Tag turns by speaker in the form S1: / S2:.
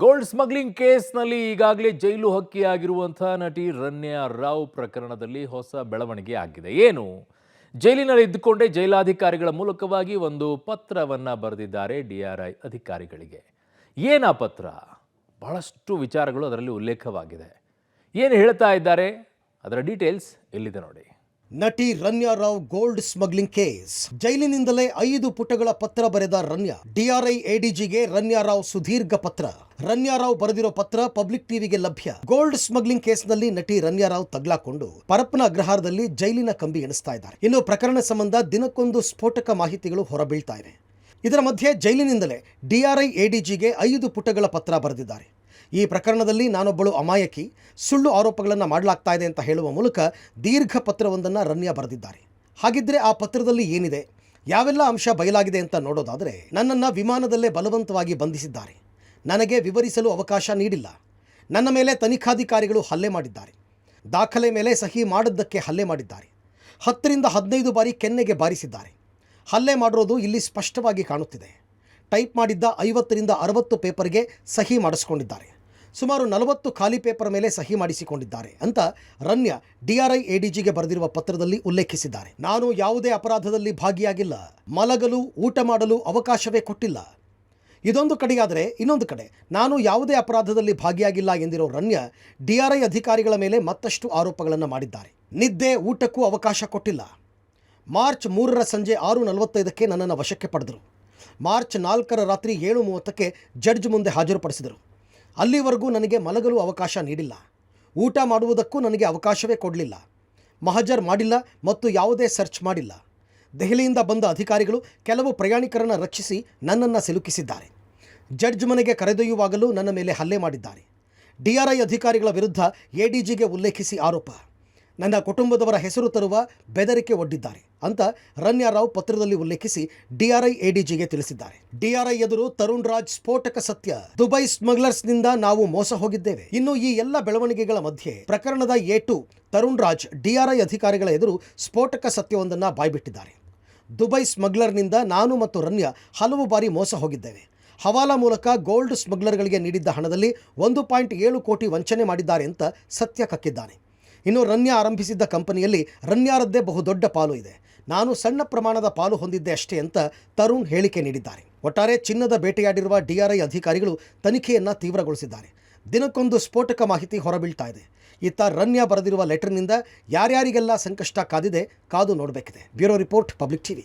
S1: Gold smuggling ಕೇಸ್ನಲ್ಲಿ ಈಗಾಗಲೇ ಜೈಲು ಹಕ್ಕಿಯಾಗಿರುವಂತಹ ನಟಿ ರನ್ಯಾ ರಾವ್ ಪ್ರಕರಣದಲ್ಲಿ ಹೊಸ ಬೆಳವಣಿಗೆ ಆಗಿದೆ. ಏನು? ಜೈಲಿನಲ್ಲಿ ಇದ್ದುಕೊಂಡೇ ಜೈಲಾಧಿಕಾರಿಗಳ ಮೂಲಕವಾಗಿ ಒಂದು ಪತ್ರವನ್ನ ಬರೆದಿದ್ದಾರೆ ಡಿಆರ್ಐ ಅಧಿಕಾರಿಗಳಿಗೆ. ಏನಾ ಪತ್ರ? ಬಹಳಷ್ಟು ವಿಚಾರಗಳು ಅದರಲ್ಲಿ ಉಲ್ಲೇಖವಾಗಿದೆ. ಏನು ಹೇಳ್ತಾ ಇದ್ದಾರೆ? ಅದರ ಡೀಟೇಲ್ಸ್ ಇಲ್ಲಿದೆ ನೋಡಿ.
S2: ನಟಿ Ranya Rao gold smuggling case. ಜೈಲಿನಿಂದಲೇ 5 ಪುಟಗಳ ಪತ್ರ ಬರೆದ ರನ್ಯಾ. ಡಿಆರ್ಐ ಎಡಿಜಿಗೆ ರನ್ಯಾ ರಾವ್ ಸುದೀರ್ಘ ಪತ್ರ. ರನ್ಯಾ ರಾವ್ ಬರೆದಿರೋ ಪತ್ರ ಪಬ್ಲಿಕ್ ಟಿವಿಗೆ ಲಭ್ಯ. ಗೋಲ್ಡ್ ಸ್ಮಗ್ಲಿಂಗ್ ಕೇಸ್ನಲ್ಲಿ ನಟಿ ರನ್ಯಾ ರಾವ್ ತಗ್ಲಾಕೊಂಡು ಪರಪ್ಪನ ಅಗ್ರಹಾರದಲ್ಲಿ ಜೈಲಿನ ಕಂಬಿ ಎಣಿಸ್ತಾ ಇದ್ದಾರೆ. ಇನ್ನು ಪ್ರಕರಣ ಸಂಬಂಧ ದಿನಕ್ಕೊಂದು ಸ್ಫೋಟಕ ಮಾಹಿತಿಗಳು ಹೊರಬೀಳ್ತಾ ಇವೆ. ಇದರ ಮಧ್ಯೆ ಜೈಲಿನಿಂದಲೇ ಡಿಆರ್ಐ ಎಡಿಜಿಗೆ 5 ಪುಟಗಳ ಪತ್ರ ಬರೆದಿದ್ದಾರೆ. ಈ ಪ್ರಕರಣದಲ್ಲಿ ನಾನೊಬ್ಬಳು ಅಮಾಯಕಿ, ಸುಳ್ಳು ಆರೋಪಗಳನ್ನು ಮಾಡಲಾಗ್ತಾ ಇದೆ ಅಂತ ಹೇಳುವ ಮೂಲಕ ದೀರ್ಘ ಪತ್ರವೊಂದನ್ನು ರನ್ಯಾ ಬರೆದಿದ್ದಾರೆ. ಹಾಗಿದ್ರೆ ಆ ಪತ್ರದಲ್ಲಿ ಏನಿದೆ, ಯಾವೆಲ್ಲ ಅಂಶ ಬಯಲಾಗಿದೆ ಅಂತ ನೋಡೋದಾದರೆ, ನನ್ನನ್ನು ವಿಮಾನದಲ್ಲೇ ಬಲವಂತವಾಗಿ ಬಂಧಿಸಿದ್ದಾರೆ, ನನಗೆ ವಿವರಿಸಲು ಅವಕಾಶ ನೀಡಿಲ್ಲ, ನನ್ನ ಮೇಲೆ ತನಿಖಾಧಿಕಾರಿಗಳು ಹಲ್ಲೆ ಮಾಡಿದ್ದಾರೆ, ದಾಖಲೆ ಮೇಲೆ ಸಹಿ ಮಾಡಿದ್ದಕ್ಕೆ ಹಲ್ಲೆ ಮಾಡಿದ್ದಾರೆ, 10 ರಿಂದ 15 ಬಾರಿ ಕೆನ್ನೆಗೆ ಬಾರಿಸಿದ್ದಾರೆ, ಹಲ್ಲೆ ಮಾಡಿರೋದು ಇಲ್ಲಿ ಸ್ಪಷ್ಟವಾಗಿ ಕಾಣುತ್ತಿದೆ, ಟೈಪ್ ಮಾಡಿದ್ದ 50 ರಿಂದ 60 ಪೇಪರ್ಗೆ ಸಹಿ ಮಾಡಿಸ್ಕೊಂಡಿದ್ದಾರೆ, ಸುಮಾರು 40 ಖಾಲಿ ಪೇಪರ್ ಮೇಲೆ ಸಹಿ ಮಾಡಿಸಿಕೊಂಡಿದ್ದಾರೆ ಅಂತ ರನ್ಯಾ ಡಿಆರ್ಐ ಎಡಿಜಿಗೆ ಬರೆದಿರುವ ಪತ್ರದಲ್ಲಿ ಉಲ್ಲೇಖಿಸಿದ್ದಾರೆ. ನಾನು ಯಾವುದೇ ಅಪರಾಧದಲ್ಲಿ ಭಾಗಿಯಾಗಿಲ್ಲ, ಮಲಗಲು ಊಟ ಮಾಡಲು ಅವಕಾಶವೇ ಕೊಟ್ಟಿಲ್ಲ. ಇದೊಂದು ಕಡೆಯಾದರೆ, ಇನ್ನೊಂದು ಕಡೆ ನಾನು ಯಾವುದೇ ಅಪರಾಧದಲ್ಲಿ ಭಾಗಿಯಾಗಿಲ್ಲ ಎಂದಿರೋ ರನ್ಯಾ ಡಿಆರ್ಐ ಅಧಿಕಾರಿಗಳ ಮೇಲೆ ಮತ್ತಷ್ಟು ಆರೋಪಗಳನ್ನು ಮಾಡಿದ್ದಾರೆ. ನಿದ್ದೆ ಊಟಕ್ಕೂ ಅವಕಾಶ ಕೊಟ್ಟಿಲ್ಲ. ಮಾರ್ಚ್ 3ರ ಸಂಜೆ 6:45ಕ್ಕೆ ನನ್ನನ್ನು ವಶಕ್ಕೆ ಪಡೆದರು. ಮಾರ್ಚ್ 4ರ ರಾತ್ರಿ 7:30ಕ್ಕೆ ಜಡ್ಜ್ ಮುಂದೆ ಹಾಜರುಪಡಿಸಿದರು. ಅಲ್ಲಿವರೆಗೂ ನನಗೆ ಮಲಗಲು ಅವಕಾಶ ನೀಡಿಲ್ಲ, ಊಟ ಮಾಡುವುದಕ್ಕೂ ನನಗೆ ಅವಕಾಶವೇ ಕೊಡಲಿಲ್ಲ, ಮಹಜರ್ ಮಾಡಿಲ್ಲ ಮತ್ತು ಯಾವುದೇ ಸರ್ಚ್ ಮಾಡಿಲ್ಲ. ದೆಹಲಿಯಿಂದ ಬಂದ ಅಧಿಕಾರಿಗಳು ಕೆಲವು ಪ್ರಯಾಣಿಕರನ್ನು ರಕ್ಷಿಸಿ ನನ್ನನ್ನು ಸಿಲುಕಿಸಿದ್ದಾರೆ. ಜಡ್ಜ್ ಮನೆಗೆ ಕರೆದೊಯ್ಯುವಾಗಲೂ ನನ್ನ ಮೇಲೆ ಹಲ್ಲೆ ಮಾಡಿದ್ದಾರೆ. ಡಿಆರ್ಐ ಅಧಿಕಾರಿಗಳ ವಿರುದ್ಧ ಎಡಿಜಿಗೆ ಉಲ್ಲೇಖಿಸಿ ಆರೋಪ, ನನ್ನ ಕುಟುಂಬದವರ ಹೆಸರು ತರುವ ಬೆದರಿಕೆ ಒಡ್ಡಿದ್ದಾರೆ ಅಂತ ರನ್ಯಾ ರಾವ್ ಪತ್ರದಲ್ಲಿ ಉಲ್ಲೇಖಿಸಿ ಡಿಆರ್ಐ ಎಡಿಜಿಗೆ ತಿಳಿಸಿದ್ದಾರೆ. ಡಿಆರ್ಐ ಎದುರು ತರುಣ್ ರಾಜ್ ಸ್ಫೋಟಕ ಸತ್ಯ, ದುಬೈ ಸ್ಮಗ್ಲರ್ಸ್ನಿಂದ ನಾವು ಮೋಸ ಹೋಗಿದ್ದೇವೆ. ಇನ್ನು ಈ ಎಲ್ಲ ಬೆಳವಣಿಗೆಗಳ ಮಧ್ಯೆ ಪ್ರಕರಣದ A2 ತರುಣ್ ರಾಜ್ ಡಿಆರ್ಐ ಅಧಿಕಾರಿಗಳ ಎದುರು ಸ್ಫೋಟಕ ಸತ್ಯವೊಂದನ್ನು ಬಾಯ್ಬಿಟ್ಟಿದ್ದಾರೆ. ದುಬೈ ಸ್ಮಗ್ಲರ್ನಿಂದ ನಾನು ಮತ್ತು ರನ್ಯಾ ಹಲವು ಬಾರಿ ಮೋಸ ಹೋಗಿದ್ದೇವೆ. ಹವಾಲಾ ಮೂಲಕ ಗೋಲ್ಡ್ ಸ್ಮಗ್ಲರ್ಗಳಿಗೆ ನೀಡಿದ್ದ ಹಣದಲ್ಲಿ 1.7 ಕೋಟಿ ವಂಚನೆ ಮಾಡಿದ್ದಾರೆ ಅಂತ ಸತ್ಯ ಕಕ್ಕಿದ್ದಾನೆ. ಇನ್ನು ರನ್ಯಾ ಆರಂಭಿಸಿದ್ದ ಕಂಪನಿಯಲ್ಲಿ ರನ್ಯಾರದ್ದೇ ಬಹುದೊಡ್ಡ ಪಾಲು ಇದೆ, ನಾನು ಸಣ್ಣ ಪ್ರಮಾಣದ ಪಾಲು ಹೊಂದಿದ್ದೆ ಅಷ್ಟೇ ಅಂತ ತರುಣ್ ಹೇಳಿಕೆ ನೀಡಿದ್ದಾರೆ. ಒಟ್ಟಾರೆ ಚಿನ್ನದ ಬೇಟೆಯಾಡಿರುವ ಡಿಆರ್ಐ ಅಧಿಕಾರಿಗಳು ತನಿಖೆಯನ್ನು ತೀವ್ರಗೊಳಿಸಿದ್ದಾರೆ. ದಿನಕ್ಕೊಂದು ಸ್ಫೋಟಕ ಮಾಹಿತಿ ಹೊರಬೀಳ್ತಾ ಇದೆ. ಇತ್ತ ರನ್ಯಾ ಬರೆದಿರುವ ಲೆಟರ್ನಿಂದ ಯಾರ್ಯಾರಿಗೆಲ್ಲ ಸಂಕಷ್ಟ ಕಾದಿದೆ, ಕಾದು ನೋಡಬೇಕಿದೆ. Bureau report, public TV.